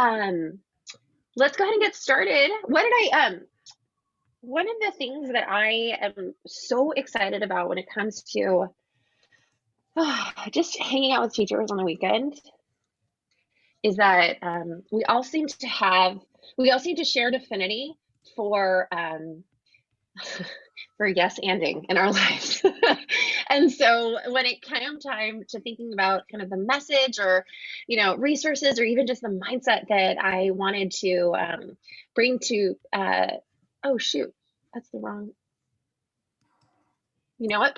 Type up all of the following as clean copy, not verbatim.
Um, let's go ahead and get started. One of the things that I am so excited about when it comes to just hanging out with teachers on the weekend is that we all seem to share an affinity for for yes anding in our lives. And so when it came time to thinking about kind of the message or, resources or even just the mindset that I wanted to bring to, oh shoot, that's the wrong, you know what,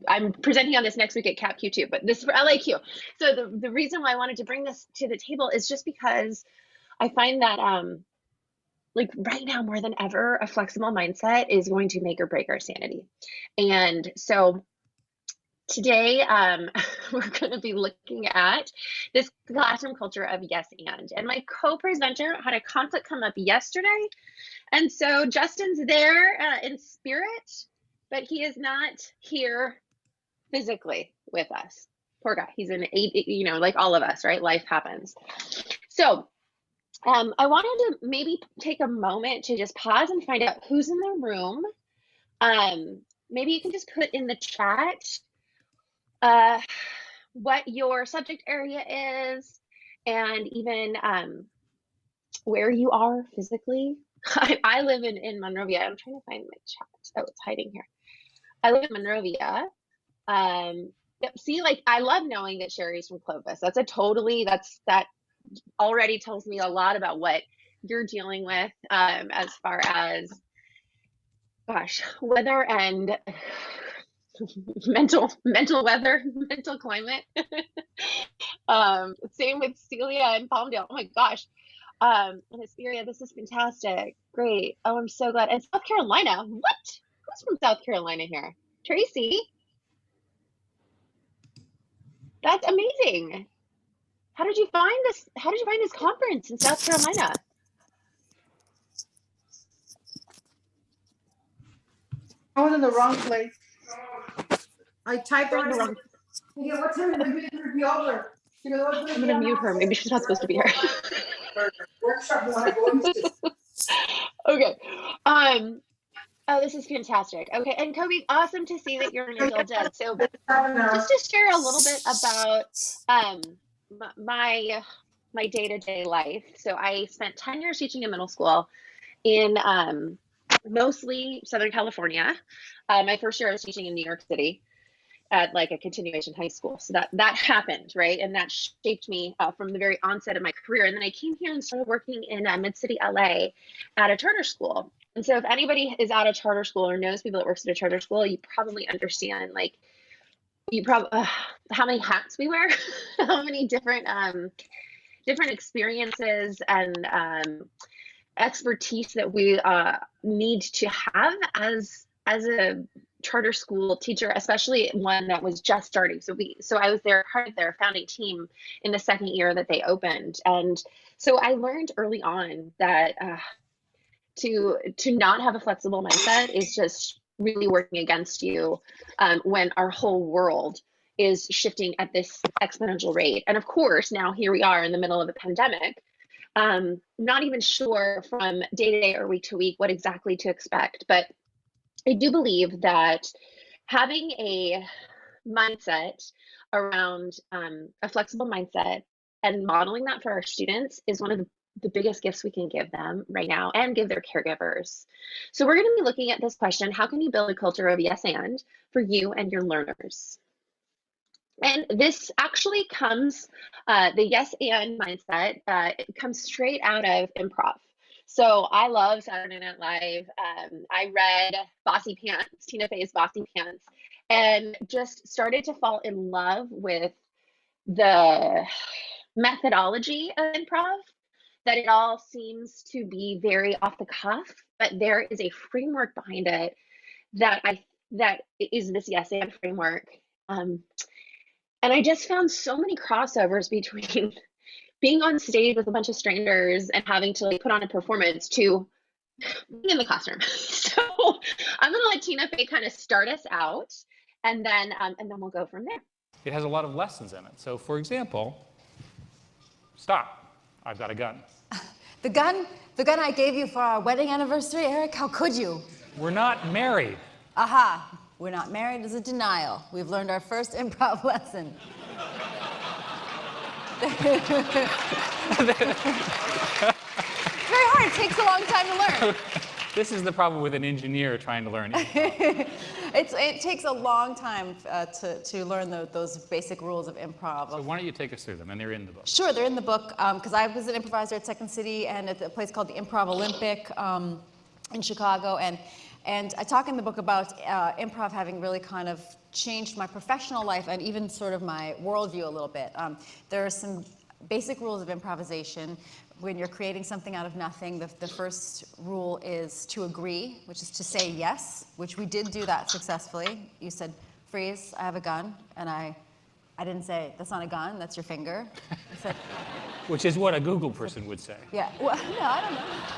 I'm presenting on this next week at CapQ too, but this is for LAQ. So the reason why I wanted to bring this to the table is just because I find that like right now more than ever, a flexible mindset is going to make or break our sanity. And so today, we're going to be looking at this classroom culture of yes and my co-presenter had a conflict come up yesterday. And so Justin's there in spirit, but he is not here physically with us. Poor guy. He's in like all of us, right? Life happens. So I wanted to maybe take a moment to just pause and find out who's in the room. Maybe you can just put in the chat what your subject area is and even where you are physically. I live in Monrovia. I'm trying to find my chat. Oh, it's hiding here. I live in Monrovia. See, like I love knowing that Sherry's from Clovis. That already tells me a lot about what you're dealing with as far as, gosh, weather and mental weather, mental climate. Same with Celia and Palmdale. Oh my gosh. And Hesperia, this is fantastic. Great. Oh, I'm so glad. And South Carolina. What? Who's from South Carolina here? Tracy? That's amazing. How did you find this conference in South Carolina? I was in the wrong place. I typed in the wrong. Yeah, what time did we be over? I'm gonna mute her. Maybe she's not supposed to be here. Workshop you want to go into. Okay. Oh, this is fantastic. Okay, and Kobe, awesome to see that you're in Until Dead. So just to share a little bit about my day-to-day life. So I spent 10 years teaching in middle school in mostly Southern California. My first year I was teaching in New York City at like a continuation high school. So that happened, right? And that shaped me from the very onset of my career. And then I came here and started working in Mid-City, LA at a charter school. And so if anybody is at a charter school or knows people that works at a charter school, you probably understand like how many hats we wear, how many different experiences and expertise that we need to have as a charter school teacher, especially one that was just starting. So I was part of their founding team in the second year that they opened. And so I learned early on that to not have a flexible mindset is just really working against you when our whole world is shifting at this exponential rate. And of course, now here we are in the middle of a pandemic, not even sure from day to day or week to week what exactly to expect. But I do believe that having a mindset around a flexible mindset and modeling that for our students is one of the biggest gifts we can give them right now and give their caregivers. So we're going to be looking at this question: how can you build a culture of yes and for you and your learners? And this actually comes, the yes and mindset, it comes straight out of improv. So I love Saturday Night Live. I read Bossy Pants, Tina Fey's Bossy Pants, and just started to fall in love with the methodology of improv, that it all seems to be very off the cuff, but there is a framework behind it that is this yes and framework. And I just found so many crossovers between being on stage with a bunch of strangers and having to like put on a performance to being in the classroom. So I'm gonna let Tina Fey kind of start us out, and then we'll go from there. It has a lot of lessons in it. So for example, stop. I've got a gun. The gun I gave you for our wedding anniversary, Eric, how could you? We're not married. Aha, we're not married is a denial. We've learned our first improv lesson. Very hard, it takes a long time to learn. This is the problem with an engineer trying to learn improv. It takes a long time to learn those basic rules of improv. So why don't you take us through them, and they're in the book. Sure, they're in the book, because I was an improviser at Second City and at a place called the Improv Olympic in Chicago, and I talk in the book about improv having really kind of changed my professional life and even sort of my worldview a little bit. There are some basic rules of improvisation. When you're creating something out of nothing, the first rule is to agree, which is to say yes, which we did do that successfully. You said, freeze, I have a gun, and I didn't say, that's not a gun, that's your finger. I said, which is what a Google person would say. yeah, well, no, I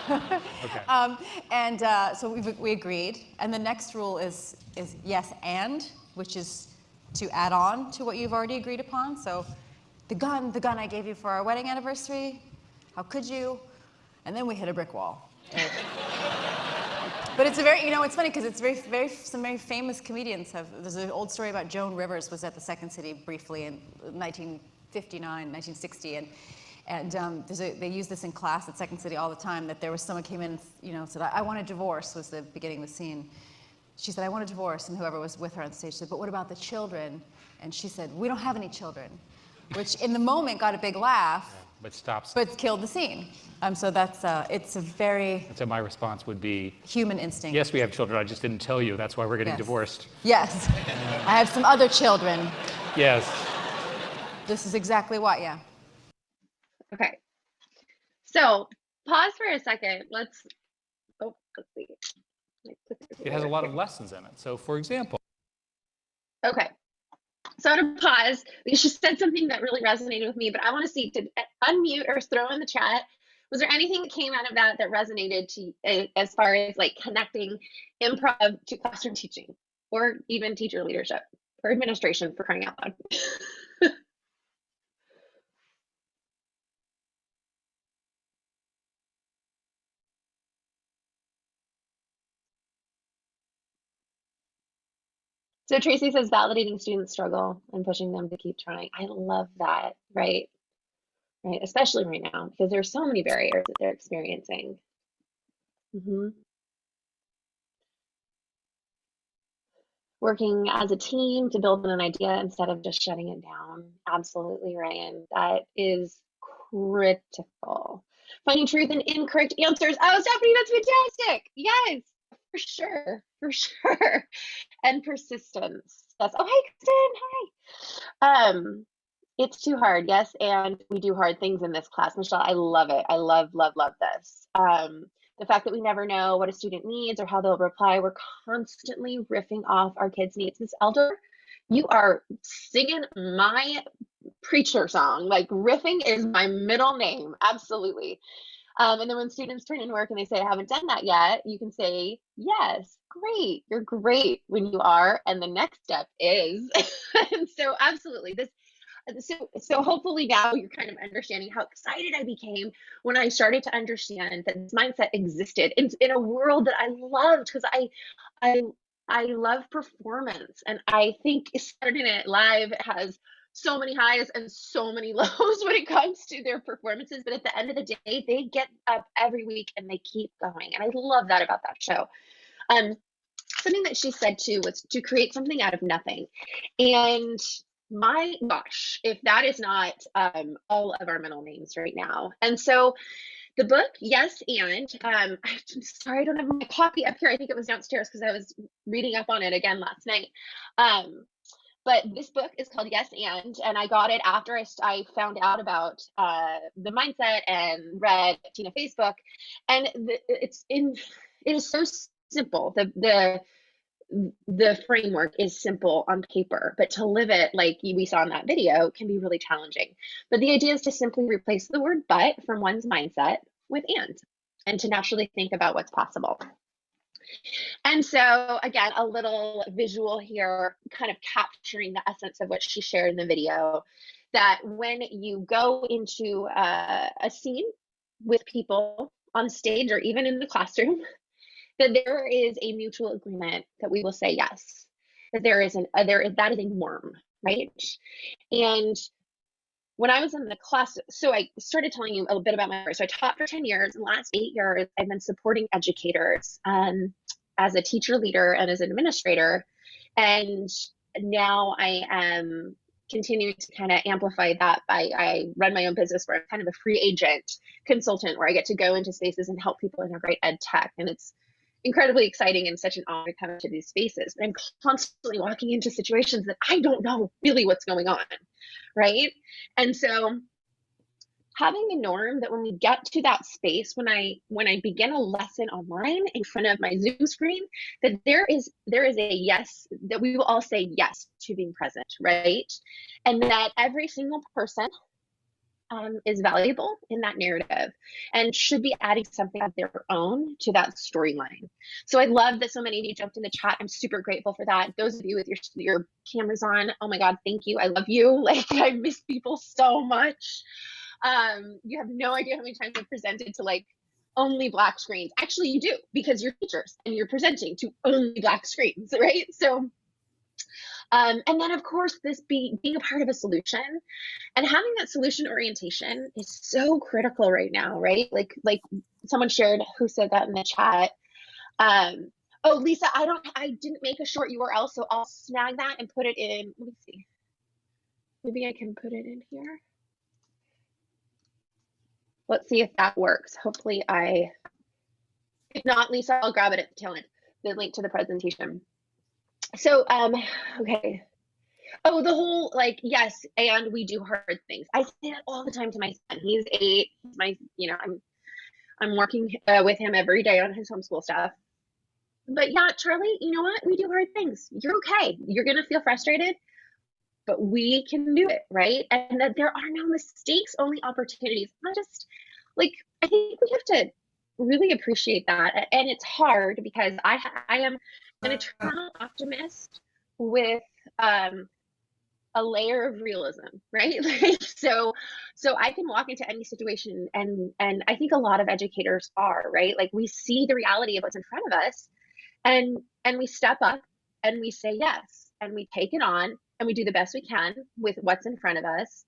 don't know. Okay. So we agreed, and the next rule is yes and, which is to add on to what you've already agreed upon. So the gun I gave you for our wedding anniversary, how could you? And then we hit a brick wall. But it's a very, it's funny because it's some very famous comedians there's an old story about Joan Rivers was at the Second City briefly in 1959, 1960, and they use this in class at Second City all the time, that there was someone came in, said, I want a divorce, was the beginning of the scene. She said, I want a divorce, and whoever was with her on stage said, but what about the children? And she said, we don't have any children, which in the moment got a big laugh. But killed the scene. So that's, it's a very... So my response would be... human instinct. Yes, we have children, I just didn't tell you, that's why we're getting divorced. Yes, I have some other children. Yes. This is exactly why, yeah. Okay, so pause for a second, let's see. It has a lot of lessons in it. So for example... Okay. So I'm gonna pause because she said something that really resonated with me, but I want to see, did unmute or throw in the chat, was there anything that came out of that resonated to as far as like connecting improv to classroom teaching or even teacher leadership or administration, for crying out loud? So Tracy says validating students' struggle and pushing them to keep trying. I love that, right? Right, especially right now, because there's so many barriers that they're experiencing. Working as a team to build an idea instead of just shutting it down. Absolutely, Ryan. That is critical. Finding truth in incorrect answers. Oh, Stephanie, that's fantastic. Yes, for sure, for sure. And persistence. That's, oh, hey, Kristen, hi. It's too hard, yes, and we do hard things in this class, Michelle. I love it. I love this. The fact that we never know what a student needs or how they'll reply. We're constantly riffing off our kids' needs. Miss Elder, you are singing my preacher song. Like, riffing is my middle name. Absolutely. And then when students turn in work and they say, I haven't done that yet, you can say, yes, great. You're great when you are. And the next step is, and so absolutely So hopefully now you're kind of understanding how excited I became when I started to understand that this mindset existed in a world that I loved, because I love performance, and I think Saturday Night Live has so many highs and so many lows when it comes to their performances, but at the end of the day, they get up every week and they keep going, and I love that about that show. Something that she said too was to create something out of nothing, and my gosh, if that is not all of our middle names right now. And so the book, Yes and, I'm sorry I don't have my copy up here. I think it was downstairs because I was reading up on it again last night. But this book is called Yes and I got it after I found out about the mindset and read Tina Facebook. And it is so simple. The framework is simple on paper, but to live it like we saw in that video can be really challenging. But the idea is to simply replace the word but from one's mindset with and to naturally think about what's possible. And so again, a little visual here, kind of capturing the essence of what she shared in the video. that when you go into a scene with people on stage or even in the classroom, that there is a mutual agreement that we will say yes, that that is a norm, right? And when I was in the class, so I started telling you a little bit about my career. So I taught for 10 years. In the last 8 years, I've been supporting educators as a teacher leader and as an administrator. And now I am continuing to kind of amplify that I run my own business where I'm kind of a free agent consultant where I get to go into spaces and help people integrate ed tech. And it's incredibly exciting and such an honor to come into these spaces. But I'm constantly walking into situations that I don't know really what's going on, right? And so having a norm that when we get to that space, when I begin a lesson online in front of my Zoom screen, that there is a yes, that we will all say yes to being present, right? And that every single person is valuable in that narrative and should be adding something of their own to that storyline. So I love that so many of you jumped in the chat. I'm super grateful for that. Those of you with your cameras on, oh my God, thank you. I love you. Like, I miss people so much. You have no idea how many times I've presented to like only Black screens. Actually, you do, because you're teachers and you're presenting to only Black screens, right? So and then of course, this being a part of a solution and having that solution orientation is so critical right now, right? Like someone shared who said that in the chat. Oh, Lisa, I didn't make a short URL, so I'll snag that and put it in. Let me see. Maybe I can put it in here. Let's see if that works. Hopefully if not, Lisa, I'll grab it at the tail end, the link to the presentation. So, okay. Oh, the whole like, yes, and we do hard things. I say that all the time to my son. He's 8. I'm working with him every day on his homeschool stuff. But yeah, Charlie, you know what? We do hard things. You're okay. You're gonna feel frustrated, but we can do it, right? And that there are no mistakes, only opportunities. Not just like, I think we have to really appreciate that. And it's hard because I am an eternal optimist with a layer of realism, right? Like, so I can walk into any situation and I think a lot of educators are, right? Like, we see the reality of what's in front of us and we step up and we say yes and we take it on and we do the best we can with what's in front of us.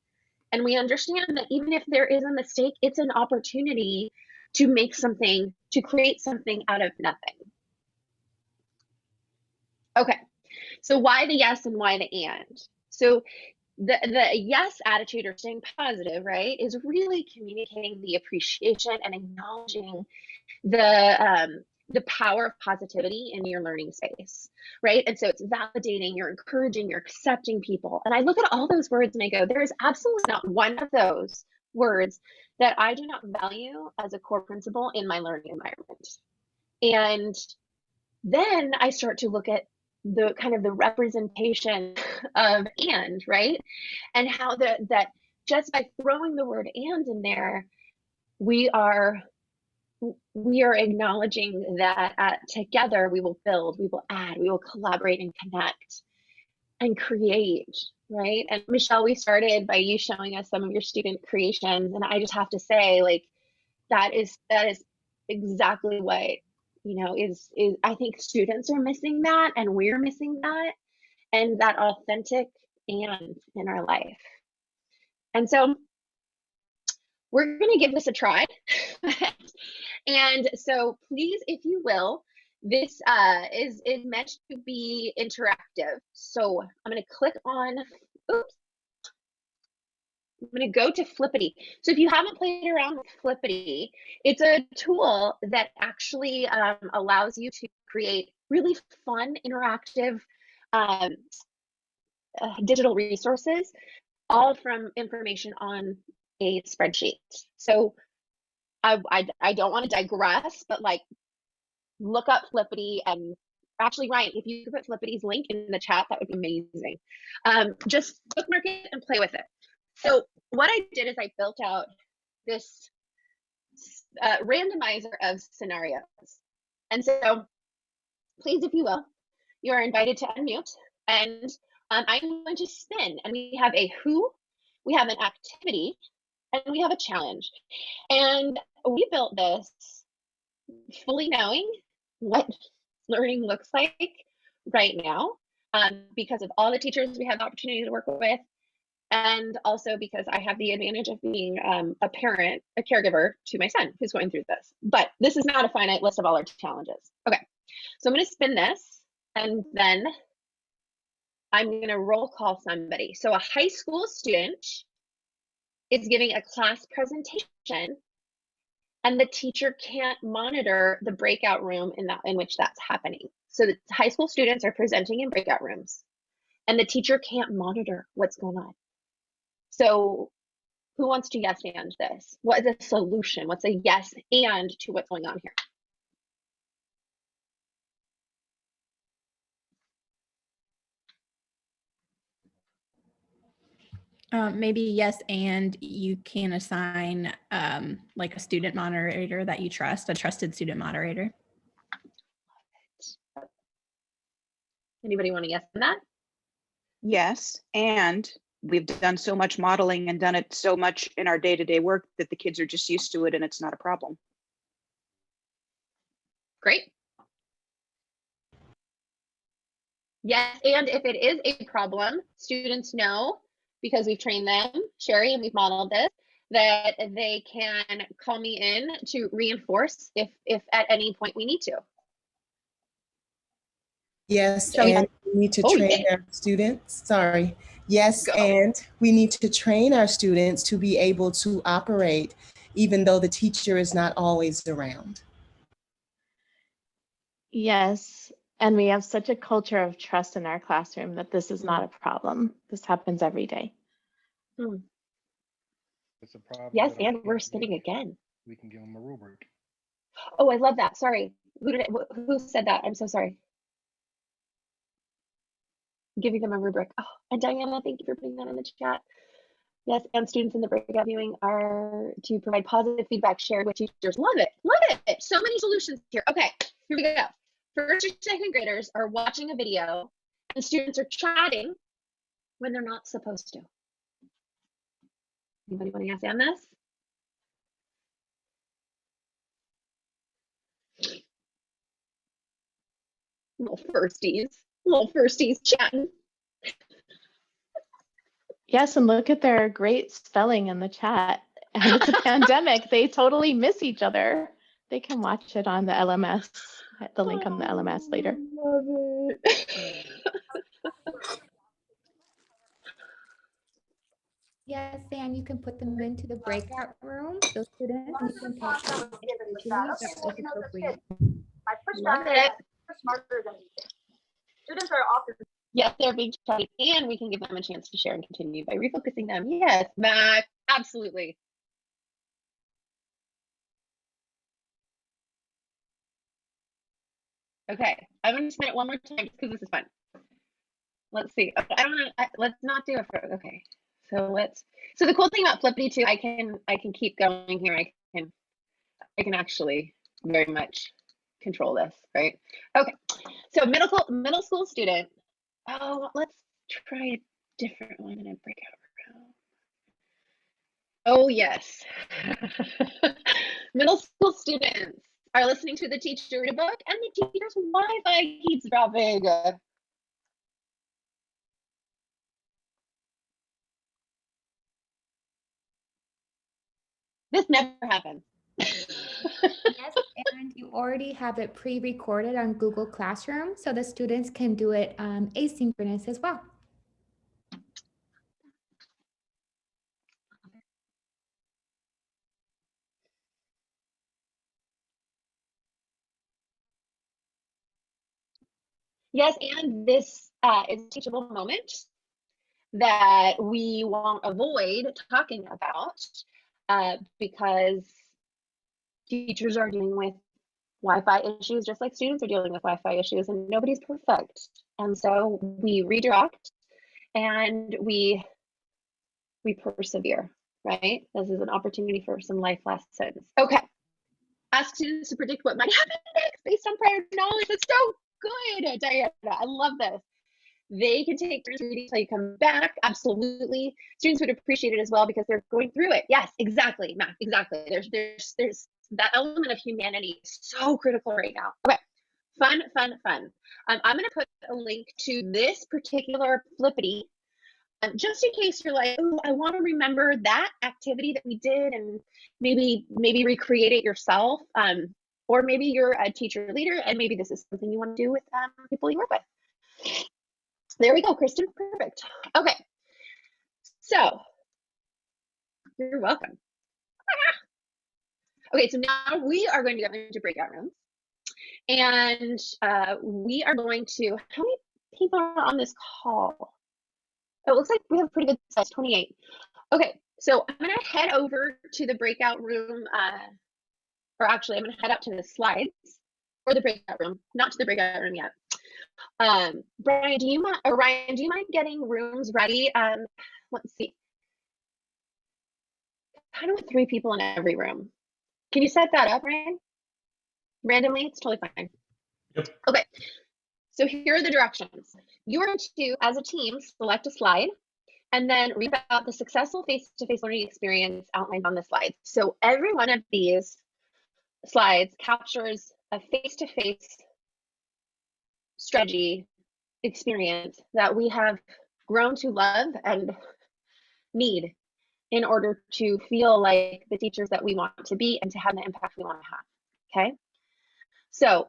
And we understand that even if there is a mistake, it's an opportunity to make something, to create something out of nothing. Okay, so why the yes and why the and? So the yes attitude, or staying positive, right, is really communicating the appreciation and acknowledging the power of positivity in your learning space, right? And so it's validating, you're encouraging, you're accepting people. And I look at all those words and I go, there is absolutely not one of those words that I do not value as a core principle in my learning environment. And then I start to look at the kind of the representation of and, right? And how that just by throwing the word and in there, we are acknowledging that together we will build, we will add, we will collaborate and connect and create, right? And Michelle, we started by you showing us some of your student creations, and I just have to say, like, that is exactly what, you know, is I think students are missing that, and we're missing that, and that authentic and in our life. And so we're going to give this a try. And so please, if you will, this is meant to be interactive. So I'm going to click on, oops, I'm going to go to Flippity. So if you haven't played around with Flippity, it's a tool that actually allows you to create really fun, interactive digital resources, all from information on a spreadsheet. So I don't want to digress, but like, look up Flippity, and actually, Ryan, if you could put Flippity's link in the chat, that would be amazing. Just bookmark it and play with it. So what I did is I built out this randomizer of scenarios. And so please, if you will, you are invited to unmute, and I'm going to spin, and we have a who, we have an activity, and we have a challenge. And we built this fully knowing what learning looks like right now, because of all the teachers we have the opportunity to work with, and also because I have the advantage of being a parent, a caregiver to my son who's going through this. But this is not a finite list of all our challenges. Okay, so I'm going to spin this, and then I'm going to roll call somebody. So a high school student is giving a class presentation, and the teacher can't monitor the breakout room in which that's happening. So the high school students are presenting in breakout rooms, and the teacher can't monitor what's going on. So who wants to yes and this? What is the solution? What's a yes and to what's going on here? Maybe yes, and you can assign like a student moderator that you trust, a trusted student moderator. Anybody want to yes on that? Yes, and we've done so much modeling and done it so much in our day-to-day work that the kids are just used to it and it's not a problem. Great. Yes, and if it is a problem, students know, because we've trained them, Sherry, and we've modeled this, that they can call me in to reinforce if at any point we need to. Yes, So- and we need to Oh, train yeah. our students. Sorry. Yes, Go. and we need to train our students to be able to operate even though the teacher is not always around. Yes, and we have such a culture of trust in our classroom that this is not a problem. This happens every day. It's a problem. Yes, that and we're we spinning again. We can give them a rubric. Oh, I love that. Sorry. Who said that? I'm so sorry. Giving them a rubric. Oh, and Diana, thank you for putting that in the chat. Yes, and students in the breakout viewing are to provide positive feedback shared with teachers. Love it. Love it. So many solutions here. Okay, here we go. First or second graders are watching a video and students are chatting when they're not supposed to. Anybody want to answer on this? Little firsties chatting. Yes, and look at their great spelling in the chat. And it's a pandemic. They totally miss each other. They can watch it on the LMS, the link on the LMS later. Love it. Yes, and you can put them into the breakout room. Those students, you can talk to them individually if that was appropriate. Love it. Smarter than we think. Students are often. Yes, they're being chatty, and we can give them a chance to share and continue by refocusing them. Yes, Mac, absolutely. Okay, I'm going to spin it one more time just because this is fun. Let's see. I don't want to. Let's not do it for. Okay, so let's. So the cool thing about Flippity too, I can keep going here. I can actually very much control this, right? Okay, so middle school student. Oh, let's try a different one in a breakout room. Oh yes, middle school students are listening to the teacher read a book, and the teacher's Wi-Fi keeps dropping. This never happens. Yes, and you already have it pre-recorded on Google Classroom, so the students can do it asynchronous as well. Yes, and this is a teachable moment that we won't avoid talking about because teachers are dealing with Wi-Fi issues just like students are dealing with Wi-Fi issues, and nobody's perfect. And so we redirect and we persevere, right? This is an opportunity for some life lessons. Okay. Ask students to predict what might happen next based on prior knowledge. That's so good, Diana. I love this. They can take turns reading until you come back. Absolutely. Students would appreciate it as well because they're going through it. Yes, exactly, Matt, exactly. There's that element of humanity is so critical right now. Okay, fun. I'm gonna put a link to this particular flippity, just in case you're like, oh, I want to remember that activity that we did and maybe recreate it yourself. Or maybe you're a teacher leader and maybe this is something you want to do with people you work with. There we go, Kristen, perfect. Okay, so you're welcome. Okay, so now we are going to go into breakout rooms and we are going to, how many people are on this call? Oh, it looks like we have a pretty good size, 28. Okay, so I'm gonna head over to the breakout room, or actually I'm gonna head out to the slides or the breakout room, not to the breakout room yet. Brian, do you mind, or Ryan, do you mind getting rooms ready? Let's see. I don't want 3 people in every room. Can you set that up, Ryan? Randomly, it's totally fine. Yep. Okay, so here are the directions. You're going to, as a team, select a slide and then read about the successful face-to-face learning experience outlined on the slide. So every one of these slides captures a face-to-face strategy experience that we have grown to love and need in order to feel like the teachers that we want to be and to have the impact we want to have. Okay, so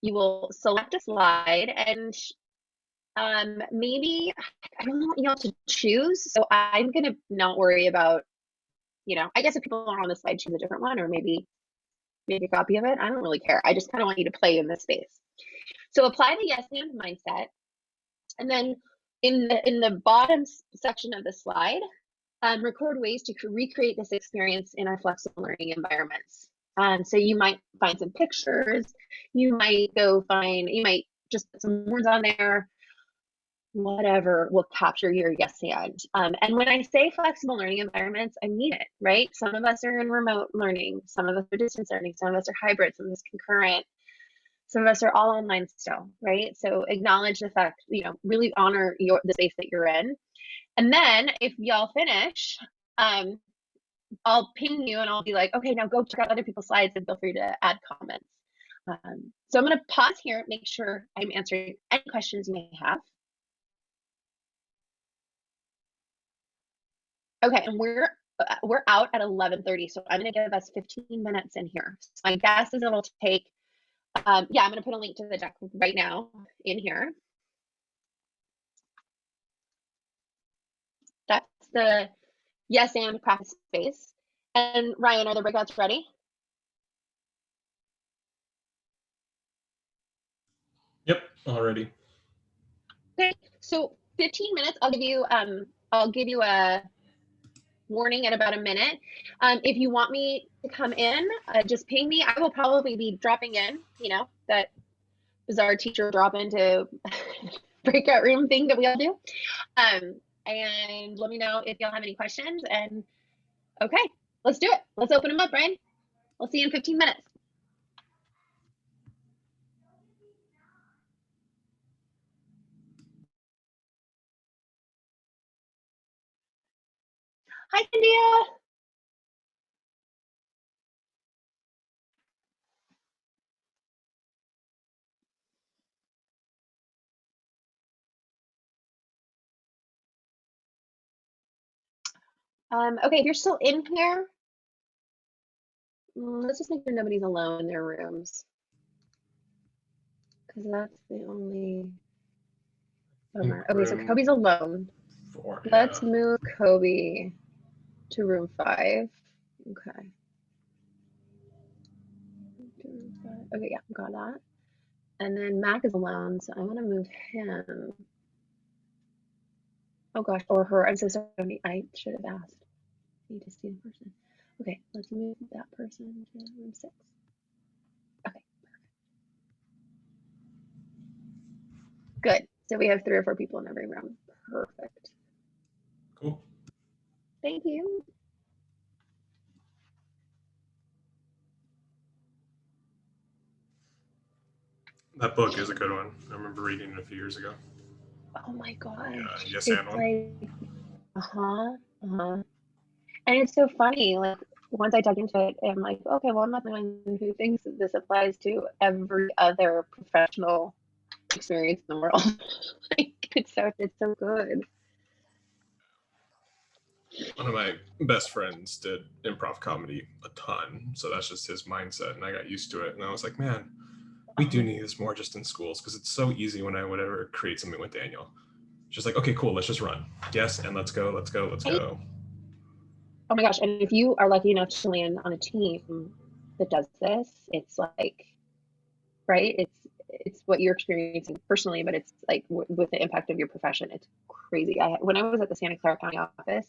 you will select a slide and maybe, I don't want y'all to choose, so I'm gonna not worry about, I guess if people are on the slide, choose a different one or maybe a copy of it. I don't really care. I just kind of want you to play in this space. So apply the yes and mindset, and then in the bottom section of the slide, record ways to recreate this experience in our flexible learning environments. So you might find some pictures, you might just put some words on there, whatever will capture your yes and. And when I say flexible learning environments, I mean it, right? Some of us are in remote learning, some of us are distance learning, some of us are hybrid, some of us concurrent, some of us are all online still, right? So acknowledge the fact, really honor the space that you're in. And then if y'all finish, I'll ping you and I'll be like, okay, now go check out other people's slides and feel free to add comments. So I'm gonna pause here, make sure I'm answering any questions you may have. Okay, and we're out at 11:30, so I'm gonna give us 15 minutes in here. So my guess is it'll take, I'm gonna put a link to the deck right now in here. That's the yes and practice space. And Ryan, are the breakouts ready? Yep, already. Okay, so 15 minutes, I'll give you a warning at about a minute. If you want me to come in, just ping me. I will probably be dropping in, that bizarre teacher drop into breakout room thing that we all do. And let me know if y'all have any questions. And okay, let's do it. Let's open them up, Brian. We'll see you in 15 minutes. Hi, India. Okay, if you're still in here, let's just make sure nobody's alone in their rooms. Because that's the only bummer. Okay, so Kobe's alone. 4, Let's move Kobe to room 5. Okay. Okay, yeah, got that. And then Mac is alone, so I want to move him. Oh gosh, or her. I'm so sorry. I should have asked. I need to see the person. Okay, let's move that person to room 6. Okay, good. So we have 3 or 4 people in every room. Perfect. Cool. Thank you. That book is a good one. I remember reading it a few years ago. Oh my gosh. Yeah, yes, It's and one. like, uh-huh. And it's so funny, like once I dug into it, I'm like, okay, well, I'm not the one who thinks that this applies to every other professional experience in the world. Like it's so good. One of my best friends did improv comedy a ton, so that's just his mindset, and I got used to it. And I was like, man, we do need this more just in schools because it's so easy when I would ever create something with Daniel. Just like, okay, cool, let's just run. Yes, and let's go, let's go, let's go. Oh my gosh. And if you are lucky enough to land on a team that does this, it's like, right? It's what you're experiencing personally, but it's like with the impact of your profession, it's crazy. When I was at the Santa Clara County office,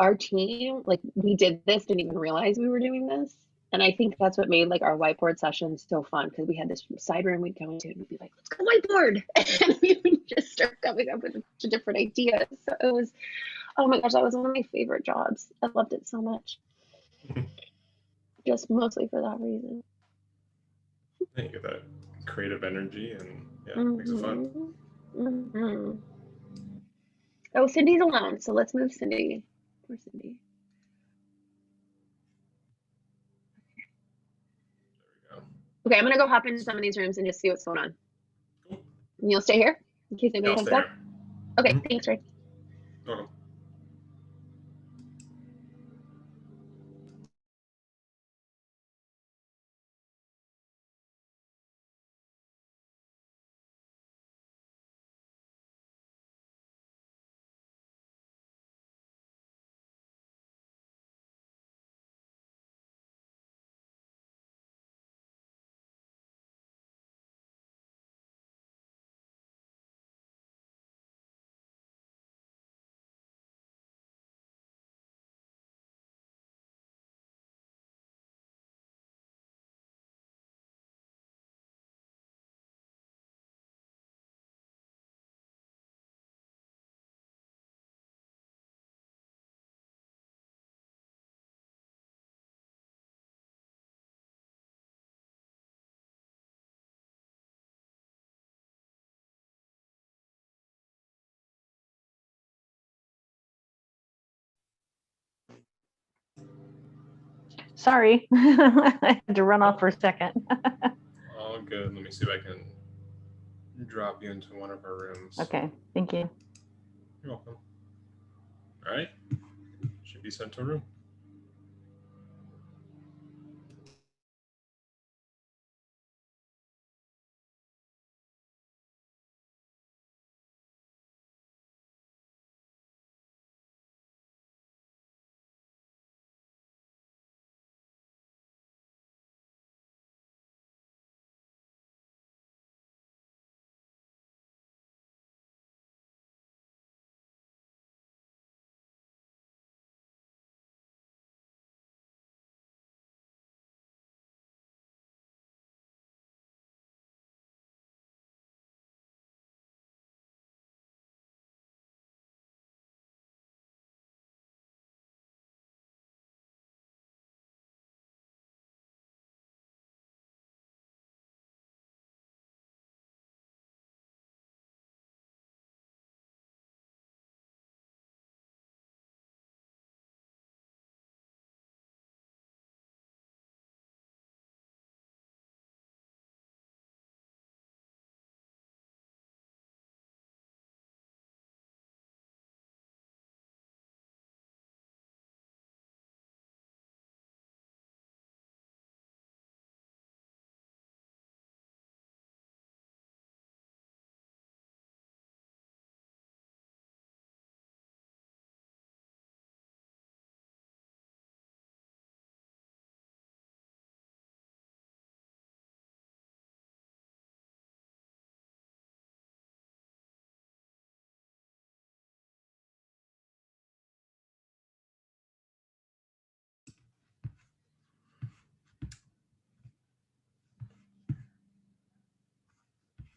our team, like we did this, didn't even realize we were doing this. And I think that's what made like our whiteboard sessions so fun because we had this side room we'd go into and we'd be like, let's go whiteboard. And we would just start coming up with a bunch of different ideas. So it was, oh my gosh, that was one of my favorite jobs. I loved it so much. Just mostly for that reason. Yeah, you get that creative energy and yeah, it makes it fun. Oh, Cindy's alone, so let's move Cindy. Where's Cindy? There we go. Okay, I'm gonna go hop into some of these rooms and just see what's going on. Cool. And you'll stay here in case Yeah, anybody I'll comes stay up. here. Okay, thanks, Ray. Welcome. Sorry, I had to run off for a second. All good. Let me see if I can drop you into one of our rooms. Okay, thank you. You're welcome. All right. Should be sent to a room.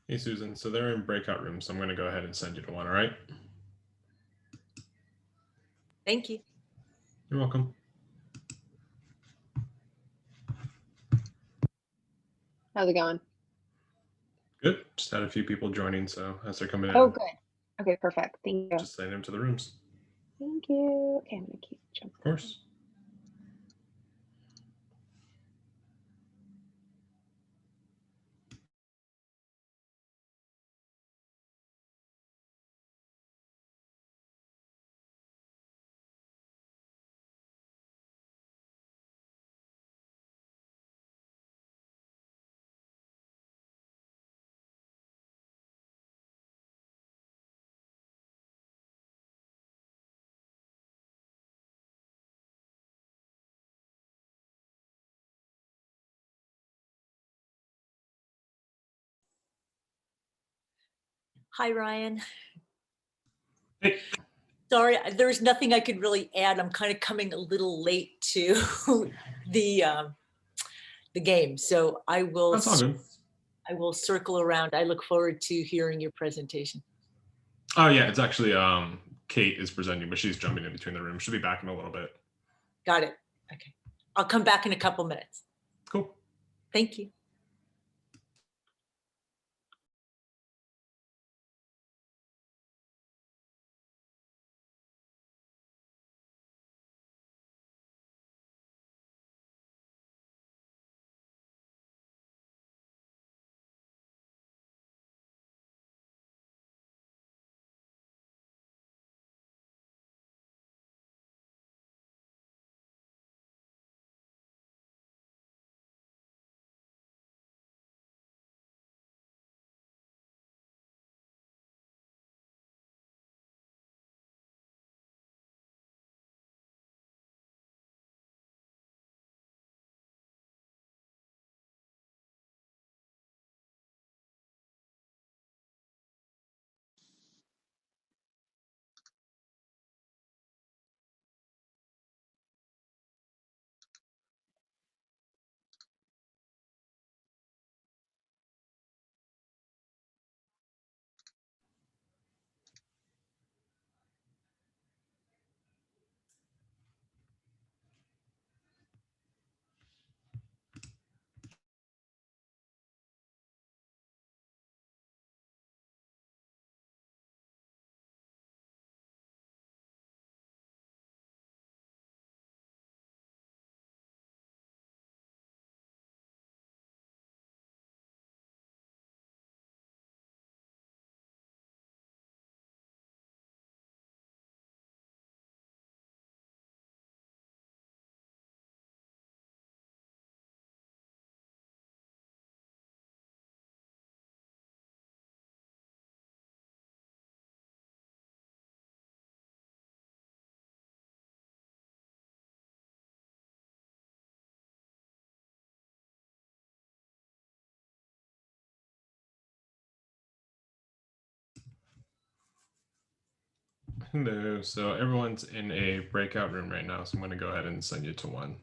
Hey, Susan. So they're in breakout rooms, so I'm going to go ahead and send you to one, all right? Thank you. You're welcome. How's it going? Good. Just had a few people joining, so as they're coming in, Oh, good. Okay, perfect. Thank you. just send them to the rooms. Thank you. Okay, I'm gonna keep jumping. Of course. Hi, Ryan. Hey. Sorry, there's nothing I could really add. I'm kind of coming a little late to the game, so I will. That's all good. I will circle around. I look forward to hearing your presentation. Oh yeah, it's actually Cate is presenting, but she's jumping in between the rooms. She'll be back in a little bit. Got it. Okay, I'll come back in a couple minutes. Cool. Thank you. Hello. So everyone's in a breakout room right now, so I'm going to go ahead and send you to one.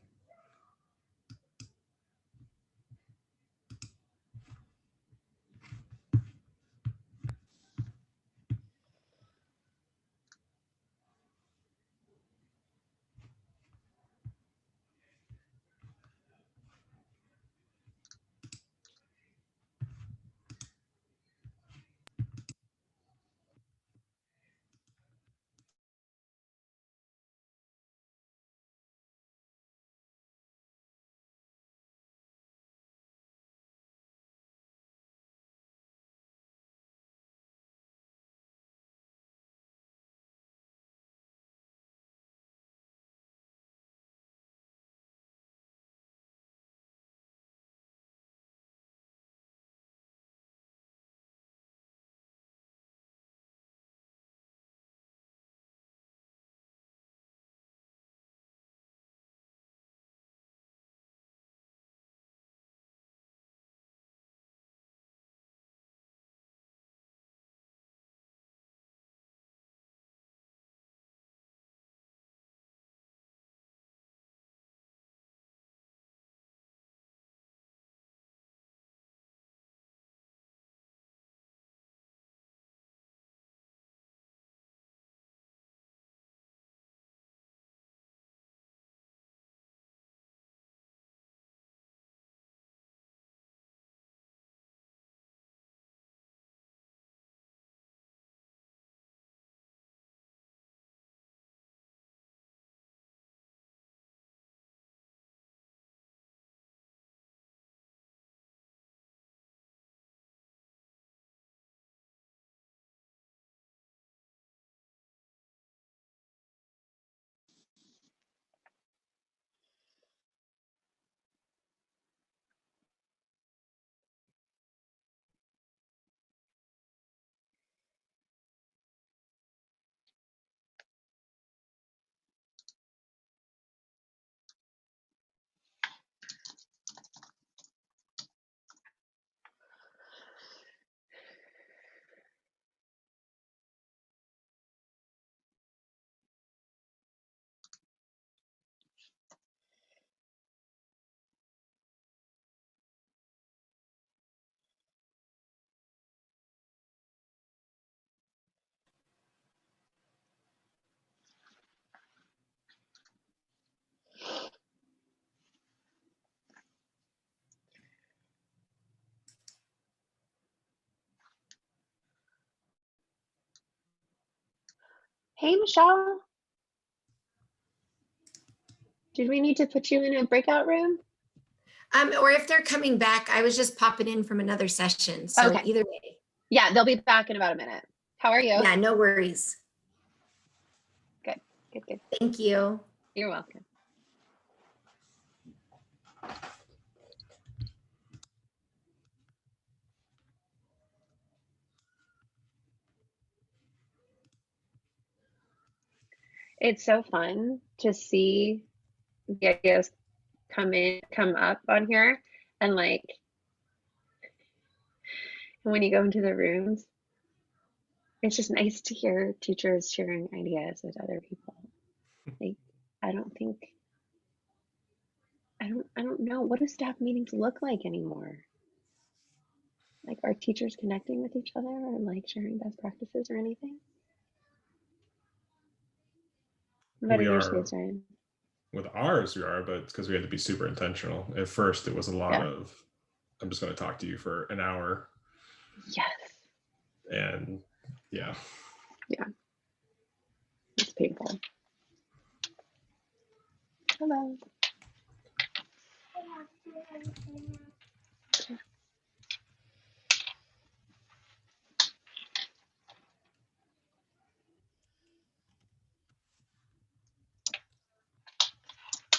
Hey, Michelle. Did we need to put you in a breakout room? Or if they're coming back, I was just popping in from another session. So Okay. either way. Yeah, they'll be back in about a minute. How are you? Yeah, no worries. Good, good, good. Thank you. You're welcome. It's so fun to see the ideas come up on here, and like when you go into the rooms, it's just nice to hear teachers sharing ideas with other people. Like, I don't think, I don't know, what do staff meetings look like anymore? Like, are teachers connecting with each other or like sharing best practices or anything? What are We yours, are Ryan? with ours, we are, but it's because we had to be super intentional. At first, it was a lot Yeah. of, I'm just going to talk to you for an hour. Yes. And yeah. Yeah. It's painful. Hello.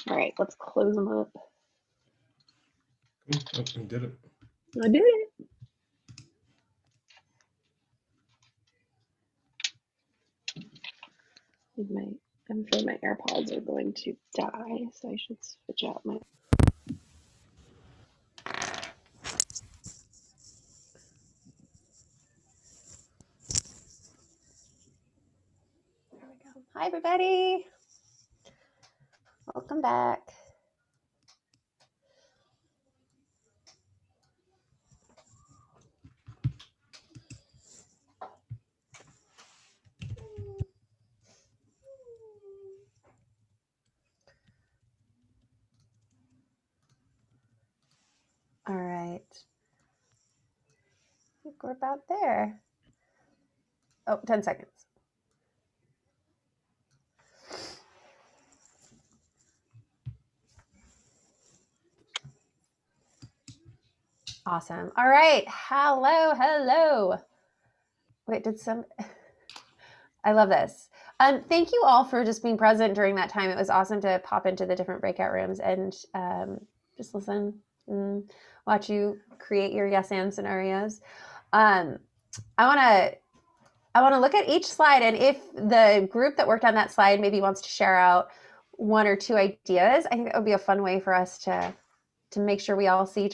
All right, let's close them up. Oh, you did it. I did it. I'm afraid my AirPods are going to die, so I should switch out my. There we go. Hi, everybody. Welcome back. All right. I think we're about there. Oh, 10 seconds. Awesome. All right. Hello, hello. Wait, I love this. Thank you all for just being present during that time. It was awesome to pop into the different breakout rooms and just listen and watch you create your yes and scenarios. I want to look at each slide, and if the group that worked on that slide maybe wants to share out one or two ideas, I think that would be a fun way for us to make sure we all see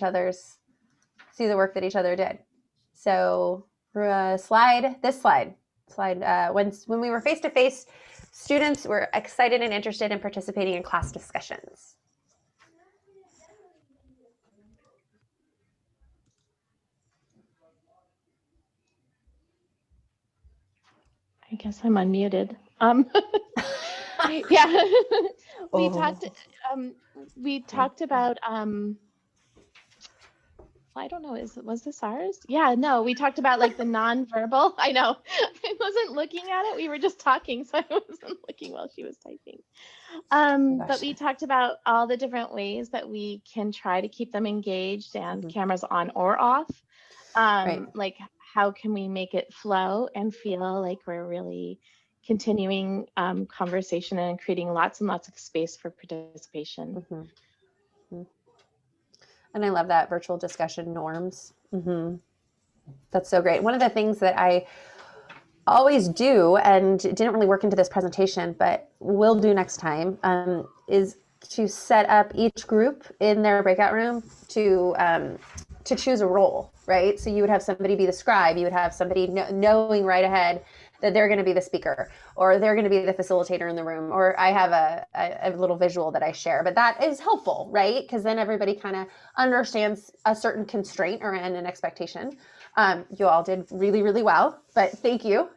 the work that each other did. So when we were face to face, students were excited and interested in participating in class discussions. I guess I'm unmuted. Yeah, we talked about I don't know, was this ours? Yeah, no, we talked about like the nonverbal. I know, I wasn't looking at it. We were just talking, so I wasn't looking while she was typing. But we talked about all the different ways that we can try to keep them engaged and cameras on or off. Like how can we make it flow and feel like we're really continuing conversation and creating lots and lots of space for participation. And I love that virtual discussion norms. That's so great. One of the things that I always do, and it didn't really work into this presentation, but will do next time, is to set up each group in their breakout room to choose a role, right? So you would have somebody be the scribe, you would have somebody knowing right ahead that they're going to be the speaker, or they're going to be the facilitator in the room, or I have a little visual that I share. But that is helpful, right? Because then everybody kind of understands a certain constraint or an expectation. You all did really, really well, but thank you.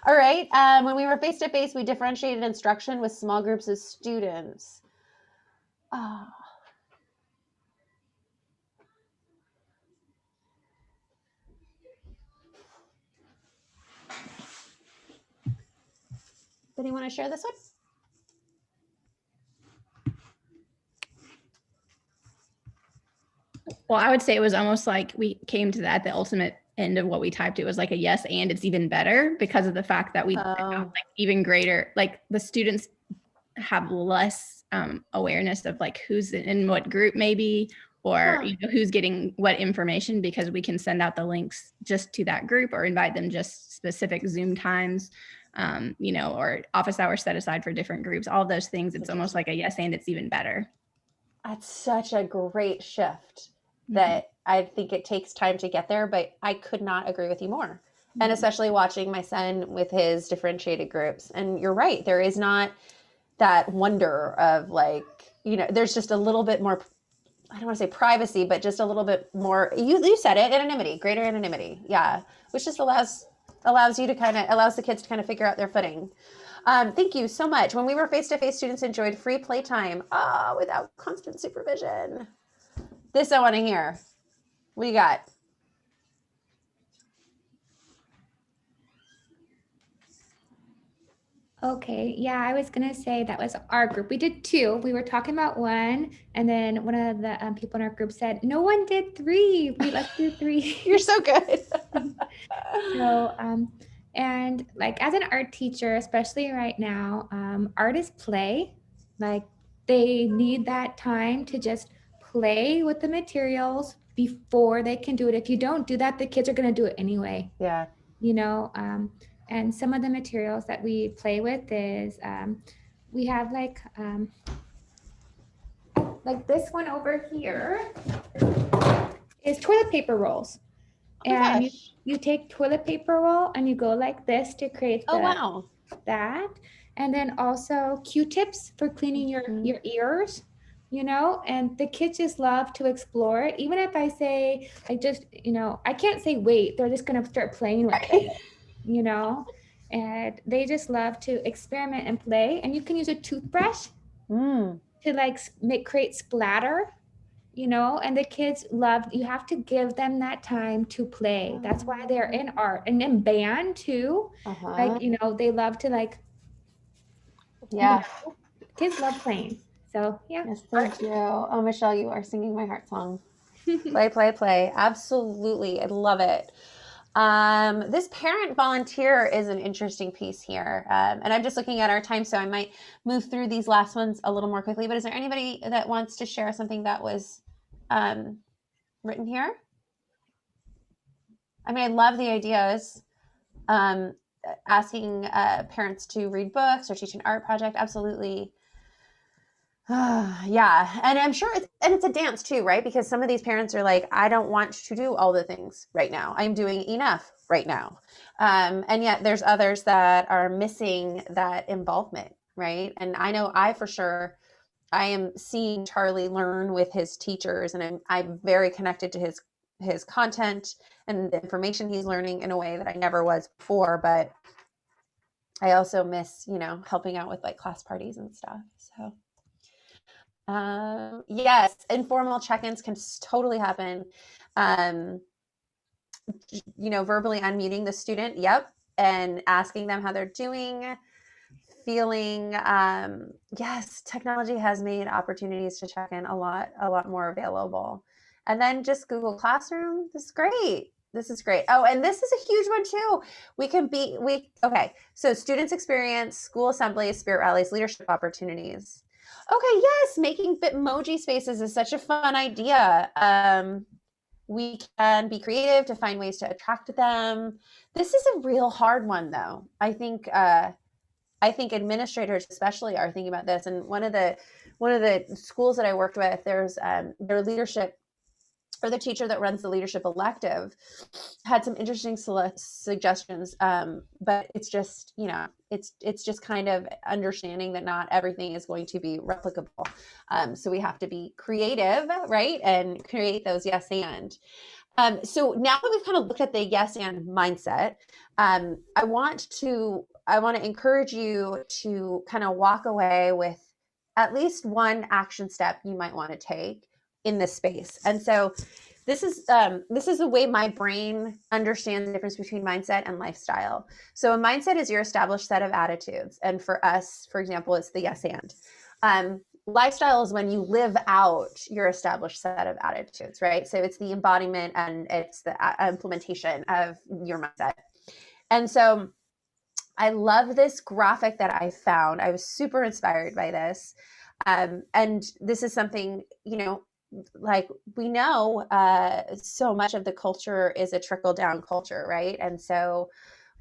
All right. When we were face-to-face, we differentiated instruction with small groups of students. anyone want to share this one? Well, I would say it was almost like we came to that, the ultimate end of what we typed. It was like a yes, and it's even better because of the fact that we have like even greater, like the students have less awareness of like who's in what group maybe, or you know, who's getting what information, because we can send out the links just to that group or invite them just specific Zoom times, you know, or office hours set aside for different groups, all of those things. It's almost like a yes, and it's even better. That's such a great shift that I think it takes time to get there, but I could not agree with you more. And especially watching my son with his differentiated groups. And you're right, there is not that wonder of like, you know, there's just a little bit more, I don't want to say privacy, but just a little bit more, you said it, anonymity, greater anonymity. Yeah. Which just allows you to allows the kids to kind of figure out their footing. Thank you so much. When we were face-to-face, students enjoyed free playtime without constant supervision. This I want to hear. What do you got? Okay, yeah, I was gonna say that was our group. We did 2. We were talking about 1, and then one of the people in our group said, "No one did 3. Let's do 3." You're so good. So, and like as an art teacher, especially right now, artists play. Like they need that time to just play with the materials before they can do it. If you don't do that, the kids are gonna do it anyway. Yeah. You know, and some of the materials that we play with is we have like this one over here is toilet paper rolls. And you take toilet paper roll and you go like this to create that. And then also Q-tips for cleaning your ears, you know, and the kids just love to explore it. Even if I say, I just, you know, I can't say wait, they're just going to start playing with it, you know, and they just love to experiment and play. And you can use a toothbrush to like create splatter, you know, and the kids love, you have to give them that time to play. That's why they're in art and in band too. Like, you know, they love to like, yeah, you know, kids love playing. So yeah. Yes, they do. Oh, Michelle, you are singing my heart song. Play, play, play. Absolutely. I love it. This parent volunteer is an interesting piece here. And I'm just looking at our time, so I might move through these last ones a little more quickly. But is there anybody that wants to share something that was written here? I mean, I love the ideas. Asking parents to read books or teach an art project. Absolutely. Yeah. And I'm sure it's a dance too, right? Because some of these parents are like, I don't want to do all the things right now. I'm doing enough right now. And yet there's others that are missing that involvement, right? And I know I am seeing Charlie learn with his teachers, and I'm very connected to his content and the information he's learning in a way that I never was before. But I also miss, you know, helping out with like class parties and stuff. So yes, informal check-ins can totally happen. You know, verbally unmuting the student, yep, and asking them how they're doing, feeling. Yes, technology has made opportunities to check in a lot more available. And then just Google Classroom. This is great. This is great. Oh, and this is a huge one too. Okay. So students experience school assemblies, spirit rallies, leadership opportunities. Okay, yes, making Bitmoji spaces is such a fun idea. We can be creative to find ways to attract them. This is a real hard one, though. I think administrators especially are thinking about this. And one of the schools that I worked with, there's their leadership, or the teacher that runs the leadership elective, had some interesting suggestions. But it's just, you know, it's just kind of understanding that not everything is going to be replicable. So we have to be creative, right? And create those yes and. So now that we've kind of looked at the yes and mindset, I want to encourage you to kind of walk away with at least one action step you might want to take in this space. And so this is the way my brain understands the difference between mindset and lifestyle. So a mindset is your established set of attitudes. And for us, for example, it's the yes and. Lifestyle is when you live out your established set of attitudes, right? So it's the embodiment and it's the implementation of your mindset. And so I love this graphic that I found. I was super inspired by this. And this is something, you know, like we know so much of the culture is a trickle down culture, right? And so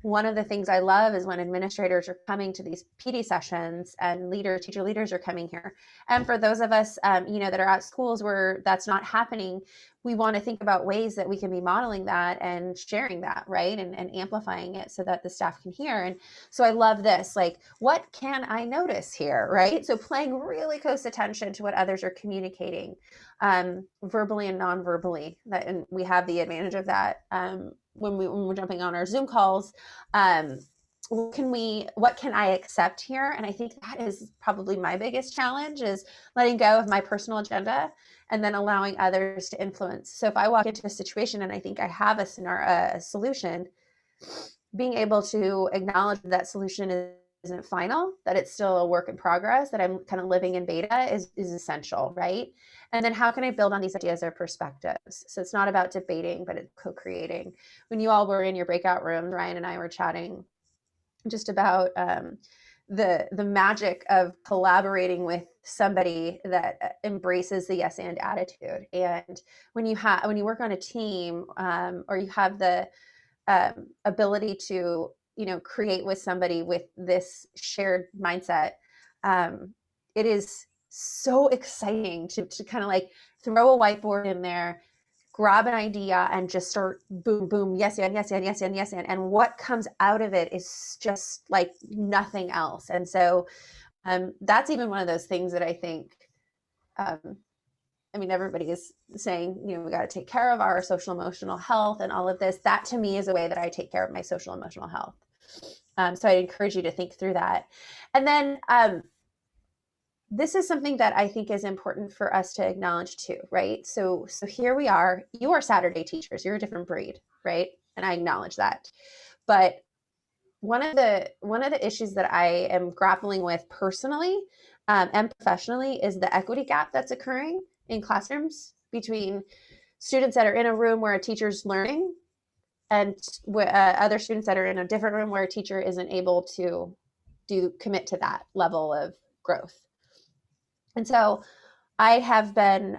one of the things I love is when administrators are coming to these PD sessions and teacher leaders are coming here. And for those of us, you know, that are at schools where that's not happening, we want to think about ways that we can be modeling that and sharing that, right? And amplifying it so that the staff can hear. And so I love this, like, what can I notice here, right? So paying really close attention to what others are communicating, verbally and non-verbally, and we have the advantage of that when we're jumping on our Zoom calls. What can I accept here? And I think that is probably my biggest challenge, is letting go of my personal agenda and then allowing others to influence. So if I walk into a situation and I think I have a solution, being able to acknowledge that solution isn't final, that it's still a work in progress, that I'm kind of living in beta is essential, right? And then how can I build on these ideas or perspectives? So it's not about debating, but it's co-creating. When you all were in your breakout room, Ryan and I were chatting just about the magic of collaborating with somebody that embraces the yes and attitude. And when you work on a team, or you have the ability to, you know, create with somebody with this shared mindset, it is so exciting to kind of like throw a whiteboard in there, grab an idea and just start boom, boom, yes, and yes, and yes, and yes, and what comes out of it is just like nothing else. And so that's even one of those things that I think, I mean, everybody is saying, you know, we got to take care of our social emotional health and all of this. That to me is a way that I take care of my social emotional health. So I encourage you to think through that. And then this is something that I think is important for us to acknowledge too, right? So here we are. You are Saturday teachers. You're a different breed, right? And I acknowledge that. But one of the issues that I am grappling with personally and professionally is the equity gap that's occurring in classrooms between students that are in a room where a teacher's learning and other students that are in a different room where a teacher isn't able to commit to that level of growth. And so I have been,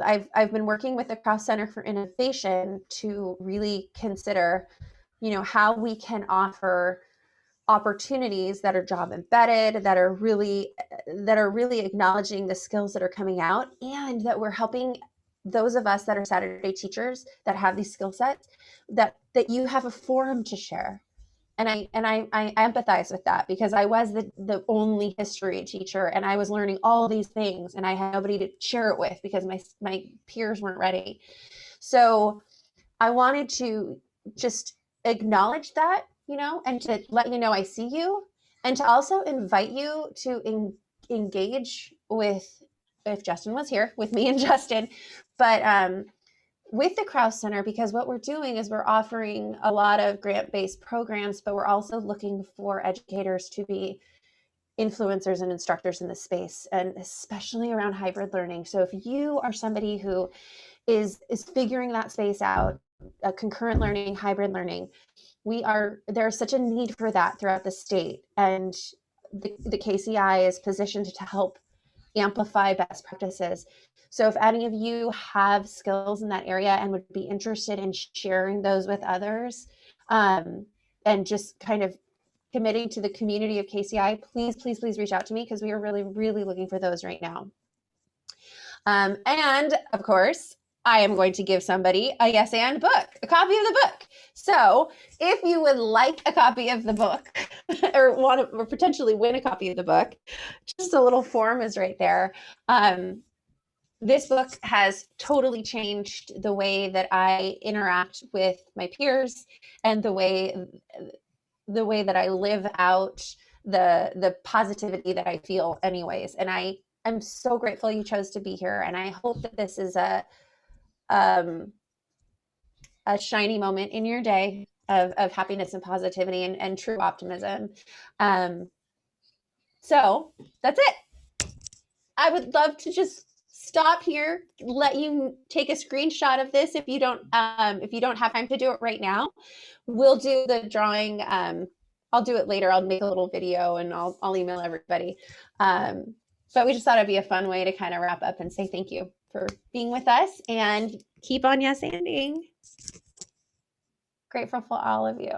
I've been working with the Cross Center for Innovation to really consider, you know, how we can offer opportunities that are job embedded, that are really acknowledging the skills that are coming out, and that we're helping those of us that are Saturday teachers that have these skill sets, that you have a forum to share. And I empathize with that, because I was the only history teacher and I was learning all these things and I had nobody to share it with because my peers weren't ready. So I wanted to just acknowledge that, you know, and to let you know I see you, and to also invite you to engage with, if Justin was here, with me and Justin, but with the Krause Center, because what we're doing is we're offering a lot of grant-based programs, but we're also looking for educators to be influencers and instructors in the space, and especially around hybrid learning. So if you are somebody who is figuring that space out, concurrent learning, hybrid learning, there's such a need for that throughout the state, and the KCI is positioned to help amplify best practices. So if any of you have skills in that area and would be interested in sharing those with others, and just kind of committing to the community of KCI, please, please, please reach out to me, because we are really, really looking for those right now. And of course, I am going to give somebody a Yes and book, a copy of the book. So if you would like a copy of the book or want to potentially win a copy of the book, just a little form is right there. This book has totally changed the way that I interact with my peers and the way that I live out the positivity that I feel anyways. And I'm so grateful you chose to be here. And I hope that this is a a shiny moment in your day of happiness and positivity and true optimism. So that's it. I would love to just stop here, let you take a screenshot of this if you don't have time to do it right now. We'll do the drawing. I'll do it later. I'll make a little video and I'll email everybody. But we just thought it'd be a fun way to kind of wrap up and say thank you for being with us and keep on yes anding. Grateful for all of you.